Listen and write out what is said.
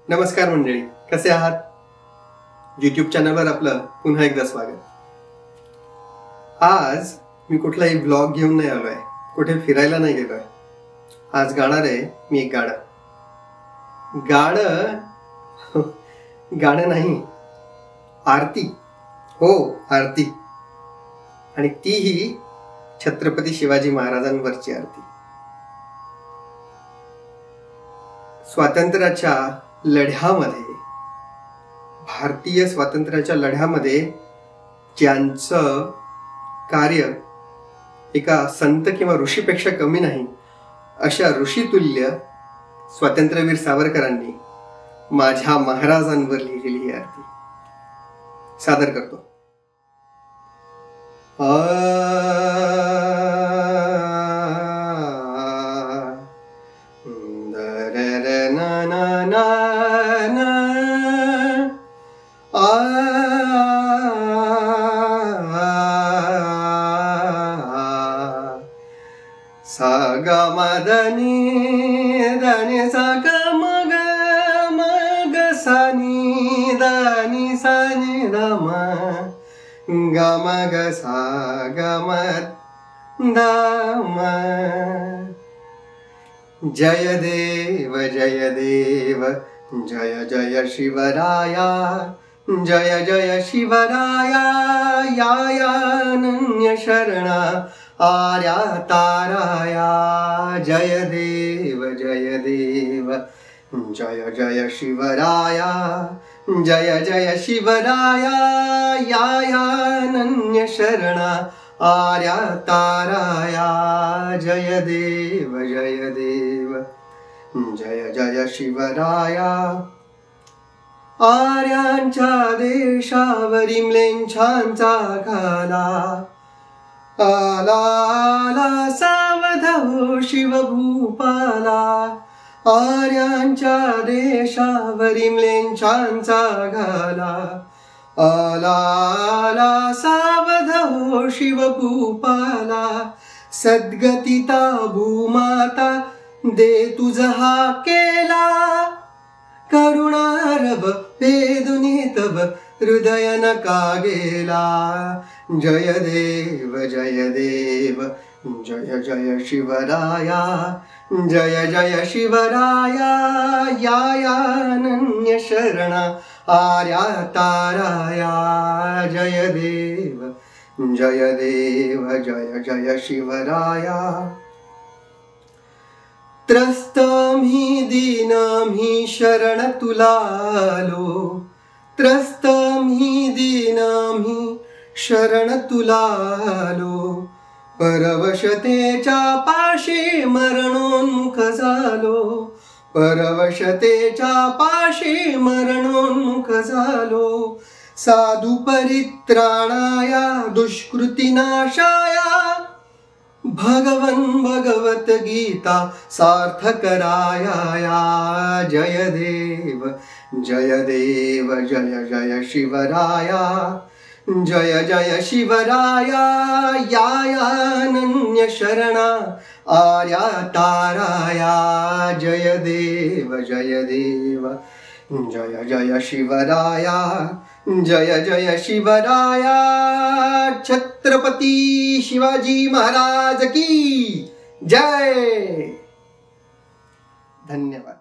नमस्कार मंडळी, कसे आहात? YouTube चॅनलवर आपलं पुन्हा एकदा स्वागत. आज मी कुठलाही ब्लॉग घेऊन नाही आलोय, कुठे फिरायला नाही गेलोय. आज गाणार आहे मी एक गाणं नाही, आरती. हो, आरती. आणि तीही छत्रपती शिवाजी महाराजांवरची आरती. स्वातंत्र्याच्या लढ्यामध्ये, भारतीय स्वातंत्र्याच्या लढ्यामध्ये ज्यांचं कार्य एका संत किंवा ऋषीपेक्षा कमी नाही, अशा ऋषितुल्य स्वातंत्र्यवीर सावरकरांनी माझ्या महाराजांवर लिहिलेली ही आरती सादर करतो. सागा मदनी दानी सागा मग मग सानी दानी सानी दम गम ग सा गम दम. जय देव जय देव जय जय शिवराया, जय जय शिवराया यायानन्य शरणा आर्या ताराया. जय देव जय देव जय जय शिवराया, जय जय शिवराया यायानन्य शरणा आर्या ताराया. जय देव जय देव जय जय शिवराया. आर्यांच्या देशावरी म्लेच्छांचा घाला, आला आला सावध हो शिवभूपाला. आर्यांच्या देशावरी म्लेच्छांचा घाला, आला आला सावध हो शिवभूपाला. सद्गतिता भूमाता दे तुझ हा केला, करुणारव वेदुनी तव हृदय नका गेला. जय देव जय देव जय जय शिवराया, जय जय शिवराया यायानन्य शरणा आर्या ताराया. जय देव जय देव जय जय शिवराया. त्रस्त मी दीन मी शरण तुला आलो, त्रस्त मी दीन मी शरण तुला आलो. परवशतेच्या पाशी मरणोन्मुख झालो, परवशतेच्या पाशी मरणोन्मुख झालो. साधू परित्राणाया दुष्कृतिनाशाया, भगवन भगवत गीता सार्थकराया. जय देव जय देव जय जय शिवराया, जय जय शिवराया यायानन्य शरणा आर्या ताराया. जय देव जय देव जय जय शिवराया, जय जय शिवराया. छत्रपती शिवाजी महाराज की जय. धन्यवाद.